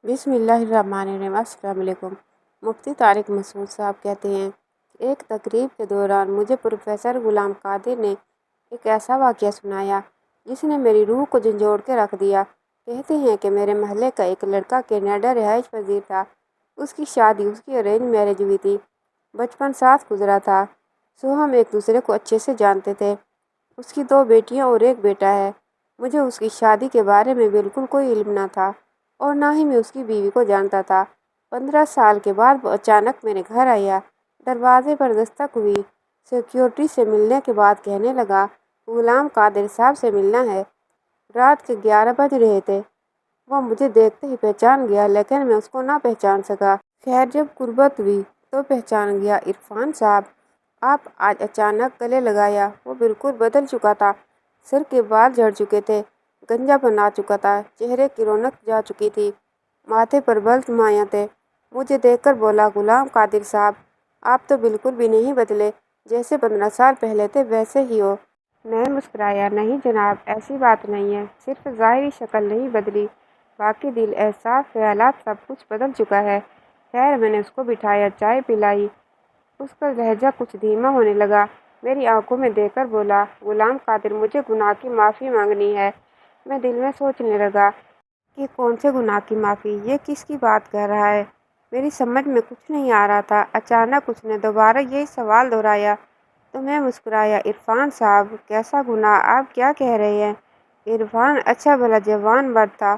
بسم اللہ الرحمن الرحیم۔ السلام علیکم۔ مفتی طارق مسعود صاحب کہتے ہیں کہ ایک تقریب کے دوران مجھے پروفیسر غلام قادر نے ایک ایسا واقعہ سنایا جس نے میری روح کو جھنجھوڑ کے رکھ دیا۔ کہتے ہیں کہ میرے محلے کا ایک لڑکا کینیڈا رہائش پذیر تھا۔ اس کی شادی اس کی ارینج میرج ہوئی تھی۔ بچپن ساتھ گزرا تھا، سو ہم ایک دوسرے کو اچھے سے جانتے تھے۔ اس کی 2 بیٹیاں اور ایک بیٹا ہے۔ مجھے اس کی شادی کے بارے میں بالکل کوئی علم نہ تھا اور نہ ہی میں اس کی بیوی کو جانتا تھا۔ 15 سال کے بعد وہ اچانک میرے گھر آیا۔ دروازے پر دستک ہوئی۔ سیکیورٹی سے ملنے کے بعد کہنے لگا، غلام قادر صاحب سے ملنا ہے۔ رات کے 11 بج رہے تھے۔ وہ مجھے دیکھتے ہی پہچان گیا، لیکن میں اس کو نہ پہچان سکا۔ خیر جب قربت ہوئی تو پہچان گیا۔ عرفان صاحب، آپ آج اچانک گلے لگایا۔ وہ بالکل بدل چکا تھا۔ سر کے بال جھڑ چکے تھے، گنجا پن آ چکا تھا، چہرے کی رونق جا چکی تھی، ماتھے پر بل نمایاں تھے۔ مجھے دیکھ کر بولا، غلام قادر صاحب، آپ تو بالکل بھی نہیں بدلے، جیسے 15 سال پہلے تھے ویسے ہی ہو۔ میں مسکرایا، نہیں جناب، ایسی بات نہیں ہے، صرف ظاہری شکل نہیں بدلی، باقی دل، احساس، خیالات سب کچھ بدل چکا ہے۔ خیر میں نے اس کو بٹھایا، چائے پلائی۔ اس کا لہجہ کچھ دھیما ہونے لگا، میری آنکھوں میں دیکھ کر بولا، غلام قادر، مجھے گناہ کی معافی مانگنی ہے۔ میں دل میں سوچنے لگا کہ کون سے گناہ کی معافی، یہ کس کی بات کہہ رہا ہے؟ میری سمجھ میں کچھ نہیں آ رہا تھا۔ اچانک اس نے دوبارہ یہی سوال دہرایا تو میں مسکرایا، عرفان صاحب، کیسا گناہ؟ آپ کیا کہہ رہے ہیں؟ عرفان اچھا بھلا جوان مرد تھا،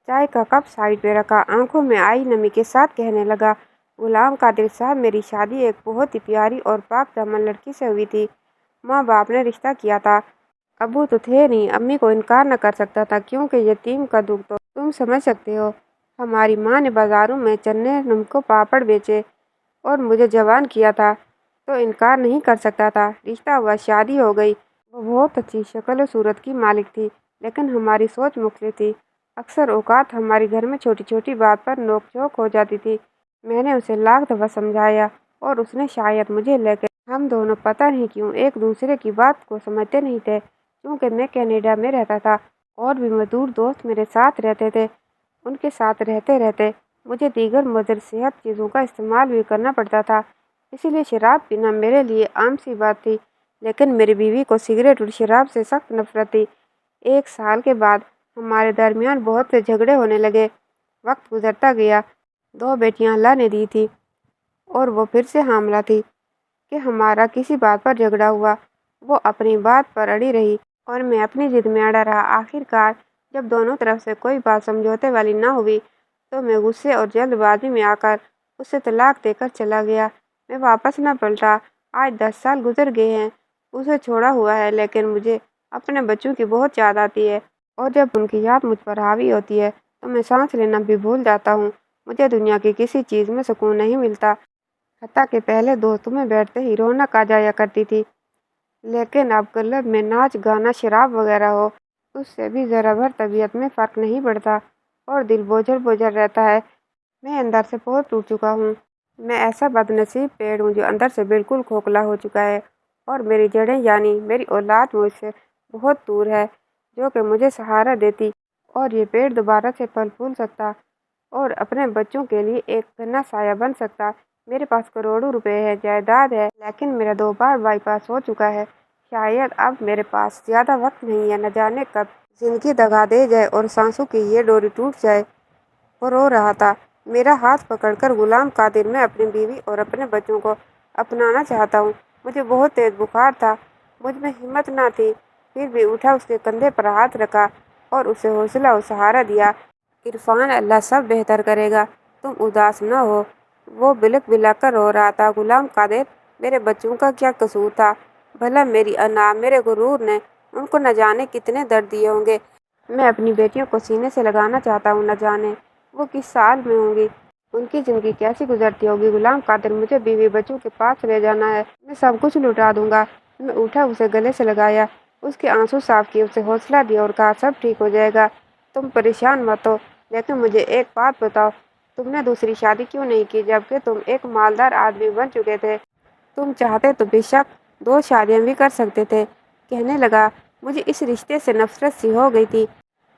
چائے کا کپ سائڈ پہ رکھا، آنکھوں میں آئی نمی کے ساتھ کہنے لگا، غلام قادر صاحب، میری شادی ایک بہت ہی پیاری اور پاک دامن لڑکی سے ہوئی تھی۔ ماں باپ نے رشتہ کیا تھا، ابو تو تھے نہیں، امی کو انکار نہ کر سکتا تھا، کیونکہ یتیم کا دکھ تو تم سمجھ سکتے ہو۔ ہماری ماں نے بازاروں میں چنے نمکو پاپڑ بیچے اور مجھے جوان کیا تھا تو انکار نہیں کر سکتا تھا۔ رشتہ ہوا، شادی ہو گئی۔ وہ بہت اچھی شکل و صورت کی مالک تھی، لیکن ہماری سوچ مختلف تھی۔ اکثر اوقات ہمارے گھر میں چھوٹی چھوٹی بات پر نوک جھوک ہو جاتی تھی۔ میں نے اسے لاکھ دفعہ سمجھایا اور اس نے شاید مجھے لے کے ہم دونوں پتہ نہیں کیوں ایک دوسرے کی بات کو سمجھتے نہیں تھے۔ کیونکہ میں کینیڈا میں رہتا تھا اور بھی مزدور دوست میرے ساتھ رہتے تھے، ان کے ساتھ رہتے رہتے مجھے دیگر مضر صحت چیزوں کا استعمال بھی کرنا پڑتا تھا، اسی لیے شراب پینا میرے لیے عام سی بات تھی۔ لیکن میری بیوی کو سگریٹ اور شراب سے سخت نفرت تھی۔ 1 سال کے بعد ہمارے درمیان بہت سے جھگڑے ہونے لگے۔ وقت گزرتا گیا، 2 بیٹیاں اللہ نے دی تھی اور وہ پھر سے حاملہ تھی کہ ہمارا کسی بات پر جھگڑا ہوا۔ وہ اپنی بات پر اڑی رہی اور میں اپنی ضد میں اڑا رہا۔ آخر کار جب دونوں طرف سے کوئی بات سمجھوتے والی نہ ہوئی تو میں غصے اور جلد بازی میں آ کر اسے طلاق دے کر چلا گیا۔ میں واپس نہ پلٹا۔ آج 10 سال گزر گئے ہیں، اسے چھوڑا ہوا ہے، لیکن مجھے اپنے بچوں کی بہت یاد آتی ہے اور جب ان کی یاد مجھ پر حاوی ہوتی ہے تو میں سانس لینا بھی بھول جاتا ہوں۔ مجھے دنیا کی کسی چیز میں سکون نہیں ملتا، حتیٰ کہ پہلے دوستوں میں بیٹھتے ہی رونق آ جایا کرتی تھی، لیکن اب قلب میں ناچ گانا شراب وغیرہ ہو، اس سے بھی ذرا بھر طبیعت میں فرق نہیں پڑتا اور دل بوجھل بوجھل رہتا ہے۔ میں اندر سے بہت ٹوٹ چکا ہوں۔ میں ایسا بد نصیب پیڑ ہوں جو اندر سے بالکل کھوکھلا ہو چکا ہے اور میری جڑیں یعنی میری اولاد مجھ سے بہت دور ہے، جو کہ مجھے سہارا دیتی اور یہ پیڑ دوبارہ سے پھل پھول سکتا اور اپنے بچوں کے لیے ایک گھنا سایہ بن سکتا۔ میرے پاس کروڑوں روپے ہے، جائیداد ہے، لیکن میرا 2 بار بائی پاس ہو چکا ہے۔ شاید اب میرے پاس زیادہ وقت نہیں ہے، نہ جانے کب زندگی دگا دے جائے اور سانسوں کی یہ ڈوری ٹوٹ جائے۔ وہ رو رہا تھا۔ میرا ہاتھ پکڑ کر، غلام قادر، میں اپنی بیوی اور اپنے بچوں کو اپنانا چاہتا ہوں۔ مجھے بہت تیز بخار تھا، مجھ میں ہمت نہ تھی، پھر بھی اٹھا، اس کے کندھے پر ہاتھ رکھا اور اسے حوصلہ و سہارا دیا۔ عرفان، اللہ سب بہتر کرے گا، تم اداس نہ ہو۔ وہ بلک بلا کر رو رہا تھا۔ غلام قادر، میرے بچوں کا کیا قصور تھا؟ بھلا میری انا، میرے غرور نے ان کو نہ جانے کتنے درد دیے ہوں گے۔ میں اپنی بیٹیوں کو سینے سے لگانا چاہتا ہوں، نہ جانے وہ کس سال میں ہوں گی، ان کی زندگی کیسی گزرتی ہوگی۔ غلام قادر، مجھے بیوی بچوں کے پاس لے جانا ہے، میں سب کچھ لوٹا دوں گا۔ میں اٹھا، اسے گلے سے لگایا، اس کے آنسو صاف کیے، اسے حوصلہ دیا اور کہا، سب ٹھیک ہو جائے گا، تم پریشان مت ہو۔ لیکن مجھے ایک بات بتاؤ، تم نے دوسری شادی کیوں نہیں کی جبکہ تم ایک مالدار آدمی بن چکے تھے؟ تم چاہتے تو بے شک 2 شادیاں بھی کر سکتے تھے۔ کہنے لگا، مجھے اس رشتے سے نفرت سی ہو گئی تھی،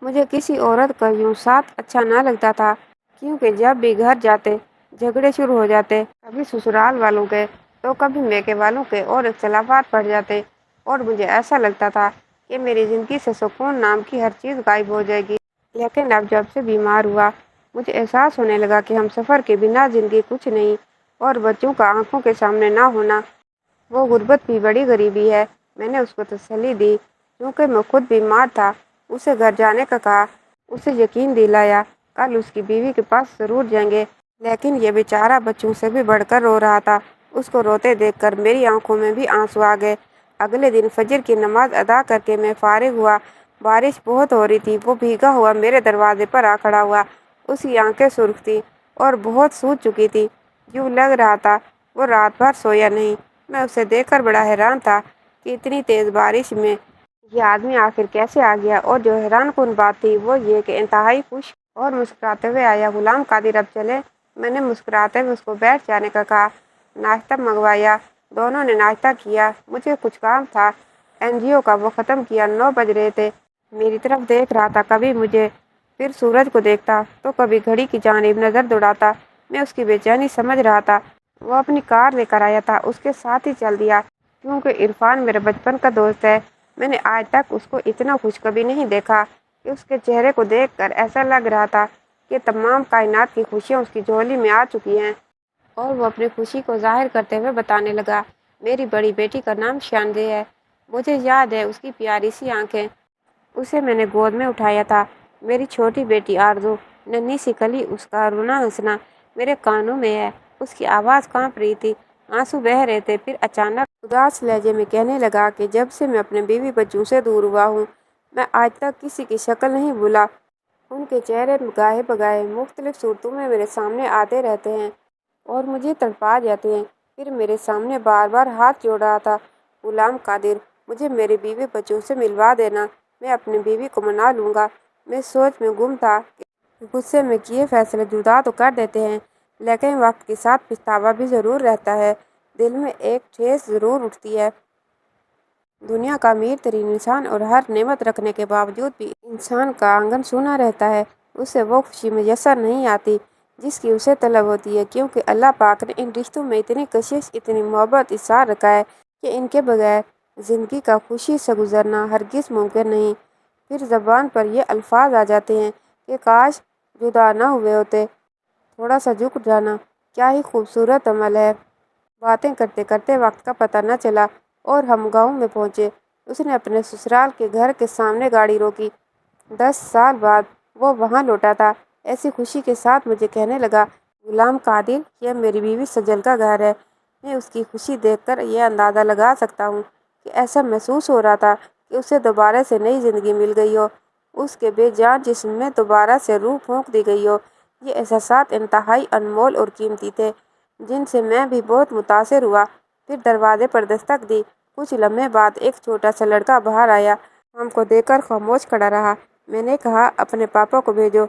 مجھے کسی عورت کا یوں ساتھ اچھا نہ لگتا تھا، क्योंकि जब भी घर जाते झगड़े शुरू हो जाते, कभी ससुराल वालों के तो कभी मैके वालों के, और इख्तलाफात बढ़ जाते। और मुझे ऐसा लगता था कि मेरी ज़िंदगी से सुकून नाम की हर चीज़ गायब हो जाएगी। लेकिन अब जब से बीमार हुआ, मुझे एहसास होने लगा कि हम सफ़र के बिना ज़िंदगी कुछ नहीं। और बच्चों का आंखों के सामने ना होना, वो गुर्बत भी बड़ी गरीबी है। मैंने उसको तसल्ली दी, क्योंकि मैं खुद बीमार था। उसे घर जाने का कहा, उसे यकीन दिलाया कल उसकी बीवी के पास ज़रूर जाएंगे। लेकिन ये बेचारा बच्चों से भी बढ़कर रो रहा था। उसको रोते देखकर मेरी आंखों में भी आंसू आ गए। अगले दिन फजर की नमाज अदा करके मैं फारिग हुआ। बारिश बहुत हो रही थी। वो भीगा हुआ मेरे दरवाजे पर आ खड़ा हुआ। उसकी आंखें सुर्ख थी और बहुत सूज चुकी थी। यूँ लग रहा था वो रात भर सोया नहीं। मैं उसे देखकर बड़ा हैरान था कि इतनी तेज़ बारिश में ये आदमी आखिर कैसे आ गया। और जो हैरानकुन बात थी वो ये कि इंतहाई खुश और मुस्कुराते हुए आया। गुलाम कादिर अब चले। मैंने मुस्कुराते हुए उसको बैठ जाने का कहा। नाश्ता मंगवाया। दोनों ने नाश्ता किया। मुझे कुछ काम था एनजीओ का, वो ख़त्म किया। 9 बज रहे थे। मेरी तरफ देख रहा था, कभी मुझे फिर सूरज को देखता तो कभी घड़ी की जानिब नज़र दौड़ाता। मैं उसकी बेचैनी समझ रहा था। वो अपनी कार लेकर आया था, उसके साथ ही चल दिया। क्योंकि इरफान मेरे बचपन का दोस्त है। मैंने आज तक उसको इतना खुश कभी नहीं देखा कि उसके चेहरे को देखकर ऐसा लग रहा था कि तमाम कायनात की खुशियाँ उसकी झोली में आ चुकी हैं। और वो अपनी खुशी को जाहिर करते हुए बताने लगा, मेरी बड़ी बेटी का नाम शानदे है। मुझे याद है उसकी प्यारी सी आंखें। उसे मैंने गोद में उठाया था। मेरी छोटी बेटी आरज़ू, नन्ही सी कली, उसका रोना हंसना मेरे कानों में है। उसकी आवाज़ कांप रही थी, आंसू बह रहे थे। फिर अचानक उदास लहजे में कहने लगा कि जब से मैं अपने बीवी बच्चों से दूर हुआ हूँ, मैं आज तक किसी की शक्ल नहीं भूला। उनके चेहरे गाहे बगाहे मुख्तलिफ सूरतों में मेरे सामने आते रहते हैं और मुझे तड़पा जाते हैं। फिर मेरे सामने बार बार हाथ जोड़ रहा था, गुलाम कादिर, मुझे मेरे बीवी बच्चों से मिलवा देना, मैं अपनी बीवी को मना लूँगा। मैं सोच में गुम था कि गुस्से में किए फैसले जुदा तो कर देते हैं, लेकिन वक्त के साथ पछतावा भी ज़रूर रहता है। दिल में एक ठेस ज़रूर उठती है। दुनिया का अमीर तरीन इंसान और हर नेमत रखने के बावजूद भी इंसान का आंगन सूना रहता है। उसे वो खुशी मुयस्सर नहीं आती जिसकी उसे तलब होती है, क्योंकि अल्लाह पाक ने इन रिश्तों में इतनी कशिश, इतनी मोहब्बत इसार रखा है कि इनके बगैर ज़िंदगी का खुशी से गुजरना हरगिज़ मुमकिन नहीं। फिर ज़बान पर ये अल्फाज आ जाते हैं कि काश जुदा ना हुए होते। थोड़ा सा झुक जाना क्या ही खूबसूरत अमल है। बातें करते करते वक्त का पता न चला और हम गांव में पहुंचे। उसने अपने ससुराल के घर के सामने गाड़ी रोकी। 10 साल बाद वो वहां लौटा था। ऐसी खुशी के साथ मुझे कहने लगा, गुलाम कादिर, यह मेरी बीवी सजल का घर है। मैं उसकी खुशी देखकर यह अंदाज़ा लगा सकता हूँ कि ऐसा महसूस हो रहा था कि उसे दोबारा से नई ज़िंदगी मिल गई हो, उसके बेजान जिस्म में दोबारा से रूह फूंक दी गई हो। ये एहसासात इंतहाई अनमोल और कीमती थे, जिनसे मैं भी बहुत मुतासिर हुआ। फिर दरवाजे पर दस्तक दी। कुछ लम्हे बाद एक छोटा सा लड़का बाहर आया। हमको देखकर खामोश खड़ा रहा। मैंने कहा, अपने पापा को भेजो।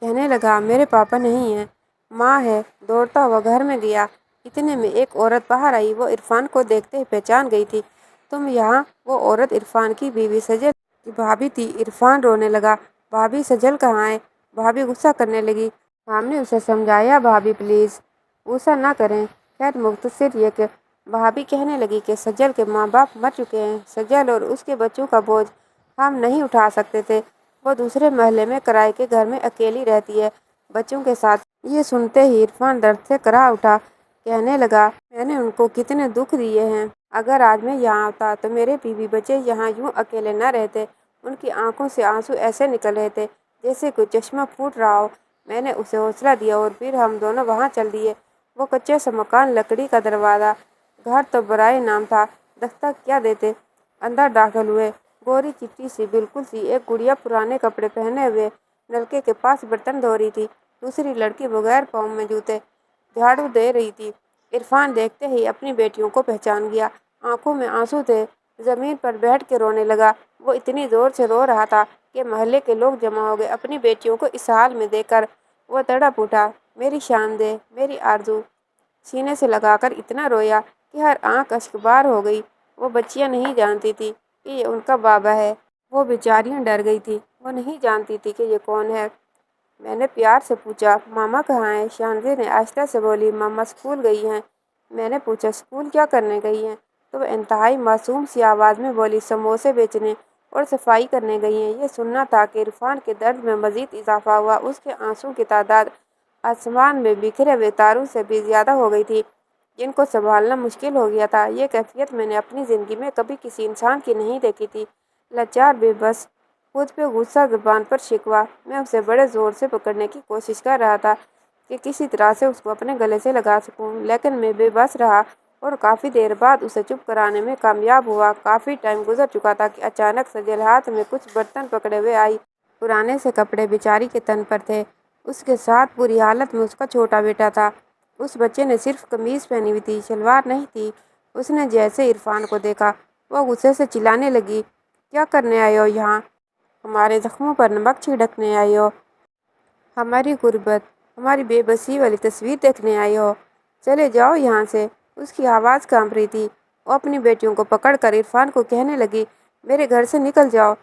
कहने लगा, मेरे पापा नहीं हैं, माँ है। दौड़ता हुआ घर में गया। इतने में एक औरत बाहर आई। वो इरफान को देखते ही पहचान गई थी। तुम यहाँ? वो औरत इरफान की बीवी सजल की भाभी थी। इरफान रोने लगा। भाभी, सजल कहाँ है? भाभी गुस्सा करने लगी। हमने उसे समझाया, भाभी प्लीज़ गुस्सा ना करें। खैर मुख्तसर ये कि भाभी कहने लगी कि सजल के माँ बाप मर चुके हैं। सजल और उसके बच्चों का बोझ हम नहीं उठा सकते थे। वो दूसरे महल्ले में किराए के घर में अकेली रहती है, बच्चों के साथ। ये सुनते ही इरफान दर्द से करा उठा। कहने लगा, मैंने उनको कितने दुख दिए हैं। अगर आज मैं यहाँ आता तो मेरे बीवी बच्चे यहाँ यूँ अकेले न रहते। उनकी आंखों से आंसू ऐसे निकल रहे थे जैसे कोई चश्मा फूट रहा हो। मैंने उसे हौसला दिया और फिर हम दोनों वहाँ चल दिए। वो कच्चे सा मकान, लकड़ी का दरवाज़ा, घर तो बराए नाम था, दस्तक क्या देते। अंदर दाखिल हुए। गोरी चिट्टी सी, बिल्कुल सी एक गुड़िया पुराने कपड़े पहने हुए नलके के पास बर्तन धो रही थी। दूसरी लड़की बगैर पाँव में जूते झाड़ू दे रही थी। इरफान देखते ही अपनी बेटियों को पहचान गया। आंखों में आंसू थे। ज़मीन पर बैठ के रोने लगा। वो इतनी ज़ोर से रो रहा था कि मोहल्ले के लोग जमा हो गए। अपनी बेटियों को इस हाल में देखकर वो तड़प उठा। मेरी शानदे, मेरी आरज़ू, सीने से लगाकर इतना रोया कि हर आंख अश्कबार हो गई। वो बच्चियां नहीं जानती थी कि ये उनका बाबा है। वो बेचारियां डर गई थी। वो नहीं जानती थी कि ये कौन है। मैंने प्यार से पूछा, मामा कहाँ हैं? शानवी ने आहिस्ता से बोली, मामा स्कूल गई हैं। मैंने पूछा, स्कूल क्या करने गई हैं? तो वह इंतहाई मासूम सी आवाज़ में बोली, समोसे बेचने और सफाई करने गई हैं। ये सुनना था कि इरफान के दर्द में मजीद इजाफा हुआ। उसके आंसू की तादाद आसमान में बिखरे हुए तारों से भी ज़्यादा हो गई थी, जिनको संभालना मुश्किल हो गया था। ये कैफियत मैंने अपनी ज़िंदगी में कभी किसी इंसान की नहीं देखी थी। लाचार, बेबस, खुद पे गुस्सा, ज़ुबान पर शिकवा। मैं उसे बड़े ज़ोर से पकड़ने की कोशिश कर रहा था कि किसी तरह से उसको अपने गले से लगा सकूं, लेकिन मैं बेबस रहा और काफ़ी देर बाद उसे चुप कराने में कामयाब हुआ। काफ़ी टाइम गुजर चुका था कि अचानक सजल हाथ में कुछ बर्तन पकड़े हुए आई। पुराने से कपड़े बेचारी के तन पर थे। उसके साथ बुरी हालत में उसका छोटा बेटा था। उस बच्चे ने सिर्फ कमीज़ पहनी हुई थी, शलवार नहीं थी। उसने जैसे इरफान को देखा, वो गुस्से से चिल्लाने लगी, क्या करने आए हो यहाँ? हमारे जख्मों पर नमक छिड़कने आई हो? हमारी गुर्बत, हमारी बेबसी वाली तस्वीर देखने आई हो? चले जाओ यहाँ से। उसकी आवाज़ कांप रही थी। वो अपनी बेटियों को पकड़कर इरफान को कहने लगी, मेरे घर से निकल जाओ।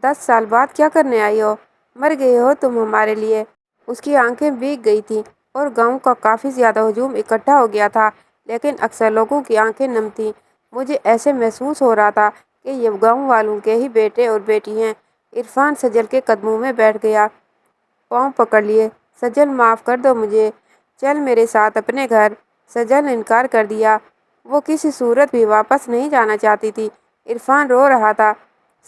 10 साल बाद क्या करने आई हो? मर गए हो तुम हमारे लिए। उसकी आंखें भीग गई थीं और गांव का काफ़ी ज़्यादा हजूम इकट्ठा हो गया था, लेकिन अक्सर लोगों की आंखें नम थीं। मुझे ऐसे महसूस हो रहा था कि ये गांव वालों के ही बेटे और बेटी हैं। इरफान सजल के कदमों में बैठ गया, पाँव पकड़ लिए। सजल, माफ़ कर दो मुझे, चल मेरे साथ अपने घर। सजल ने इनकार कर दिया। वो किसी सूरत भी वापस नहीं जाना चाहती थी। इरफान रो रहा था।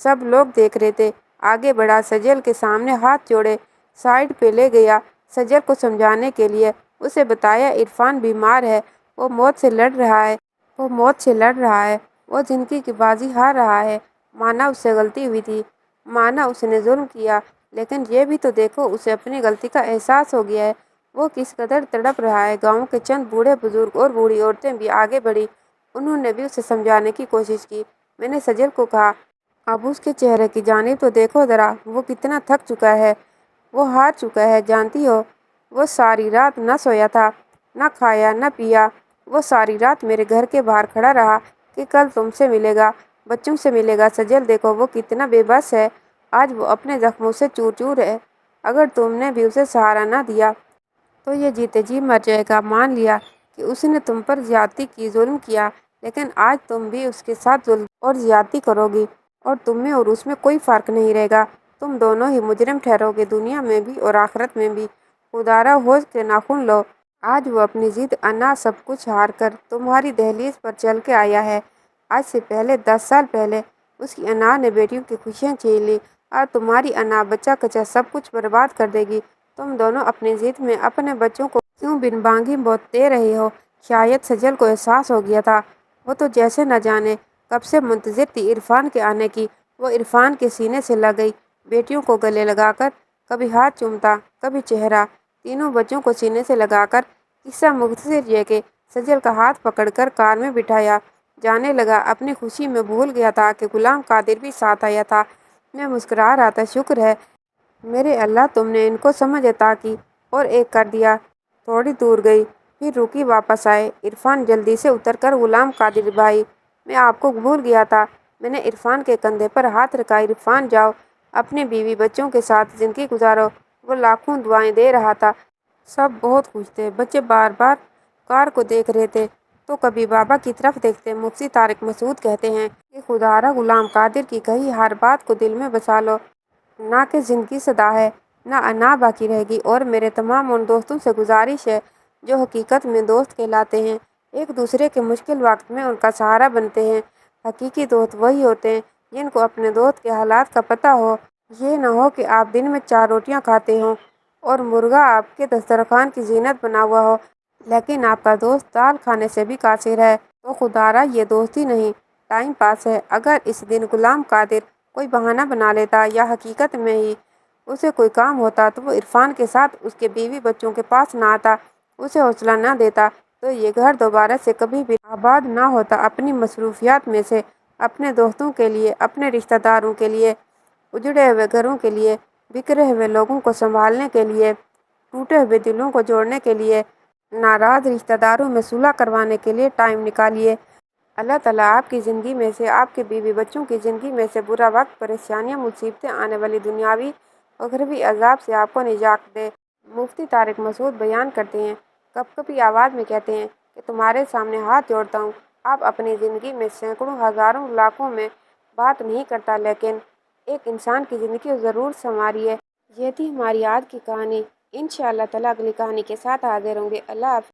सब लोग देख रहे थे। आगे बढ़ा, सजल के सामने हाथ जोड़े, साइड पे ले गया। सजल को समझाने के लिए उसे बताया, इरफान बीमार है, वो मौत से लड़ रहा है। वो मौत से लड़ रहा है। वो जिंदगी की बाजी हार रहा है। माना उससे गलती हुई थी, माना उसने जुल्म किया, लेकिन ये भी तो देखो, उसे अपनी गलती का एहसास हो गया है। वो किस कदर तड़प रहा है। गांव के चंद बूढ़े बुजुर्ग और बूढ़ी औरतें भी आगे बढ़ी। उन्होंने भी उसे समझाने की कोशिश की। मैंने सजल को कहा, अब उसके चेहरे की जानिब तो देखो ज़रा, वो कितना थक चुका है, वो हार चुका है। जानती हो, वो सारी रात न सोया था, न खाया न पिया। वो सारी रात मेरे घर के बाहर खड़ा रहा कि कल तुमसे मिलेगा, बच्चों से मिलेगा। सजल, देखो वो कितना बेबस है। आज वो अपने जख्मों से चूर चूर है। अगर तुमने भी उसे सहारा न दिया तो ये जीते जी मर जाएगा। मान लिया कि उसने तुम पर ज्यादती की, जुल्म किया, लेकिन आज तुम भी उसके साथ जुल्म और ज्यादती करोगी और तुम में और उसमें कोई फ़र्क नहीं रहेगा। तुम दोनों ही मुजरिम ठहरोगे, दुनिया में भी और आखिरत में भी। खुदारा होश के नाखून लो। आज वो अपनी जिद, अना, सब कुछ हार कर तुम्हारी दहलीज पर चल के आया है। आज से पहले 10 साल पहले उसकी अना ने बेटियों की खुशियाँ छीन ली और तुम्हारी अना बच्चा कच्चा सब कुछ बर्बाद कर देगी। तुम दोनों अपनी जिद में अपने बच्चों को क्यों बिन बांगी मौत दे रहे हो? शायद सजल को एहसास हो गया था। वो तो जैसे न जाने कब से मुंतजिर थी इरफान के आने की। वो इरफान के सीने से लग गई, बेटियों को गले लगाकर कभी हाथ चूमता, कभी चेहरा। तीनों बच्चों को सीने से लगाकर किस्सा मुख्तसर ये कि सजल का हाथ पकड़कर कार में बिठाया, जाने लगा। अपनी खुशी में भूल गया था कि गुलाम कादिर भी साथ आया था। मैं मुस्कुरा रहा था, शुक्र है मेरे अल्लाह, तुमने इनको समझ अता की और एक कर दिया। थोड़ी दूर गई, फिर रुकी, वापस आए। इरफान जल्दी से उतरकर, गुलाम कादिर भाई, मैं आपको भूल गया था। मैंने इरफान के कंधे पर हाथ रखा। इरफान, जाओ, अपने बीवी बच्चों के साथ ज़िंदगी गुजारो। वो लाखों दुआएं दे रहा था। सब बहुत खुश थे। बच्चे बार बार कार को देख रहे थे तो कभी बाबा की तरफ देखते। मुफ्ती तारिक मसूद कहते हैं कि खुदारा गुलाम कादिर की कही हर बात को दिल में बसा लो, ना कि ज़िंदगी सदा है, ना अना बाकी रहेगी। और मेरे तमाम उन दोस्तों से गुजारिश है जो हकीकत में दोस्त कहलाते हैं, एक दूसरे के मुश्किल वक्त में उनका सहारा बनते हैं। हकीकी दोस्त वही होते हैं जिनको अपने दोस्त के हालात का पता हो। ये ना हो कि आप दिन में 4 रोटियां खाते हो और मुर्गा आपके दस्तरखान की जीनत बना हुआ हो, लेकिन आपका दोस्त दाल खाने से भी कासिर है। तो खुदारा, ये दोस्ती नहीं, टाइम पास है। अगर इस दिन गुलाम कादिर कोई बहाना बना लेता या हकीकत में ही उसे कोई काम होता तो वो इरफान के साथ उसके बीवी बच्चों के पास ना आता, उसे हौसला ना देता, तो ये घर दोबारा से कभी भी आबाद ना होता। अपनी मसरूफियात में से अपने दोस्तों के लिए, अपने रिश्तेदारों के लिए, उजड़े हुए घरों के लिए, बिखरे हुए लोगों को संभालने के लिए, टूटे हुए दिलों को जोड़ने के लिए, नाराज़ रिश्तेदारों में सुलह करवाने के लिए टाइम निकालिए। अल्लाह ताला आपकी ज़िंदगी में से, आपके बीवी बच्चों की ज़िंदगी में से बुरा वक्त, परेशानियां, मुसीबतें, आने वाली दुनियावी اخروی عذاب سے آپ کو نجات دے۔ مفتی طارق مسعود بیان کرتے ہیں، کپکپی آواز میں کہتے ہیں کہ تمہارے سامنے ہاتھ جوڑتا ہوں۔ آپ اپنی زندگی میں سینکڑوں، ہزاروں، لاکھوں میں بات نہیں کرتا، لیکن ایک انسان کی زندگی کو ضرور سنواری ہے۔ یہ تھی ہماری آج کی کہانی۔ انشاءاللہ تعالیٰ اگلی کہانی کے ساتھ حاضر ہوں گے۔ اللہ حافظ۔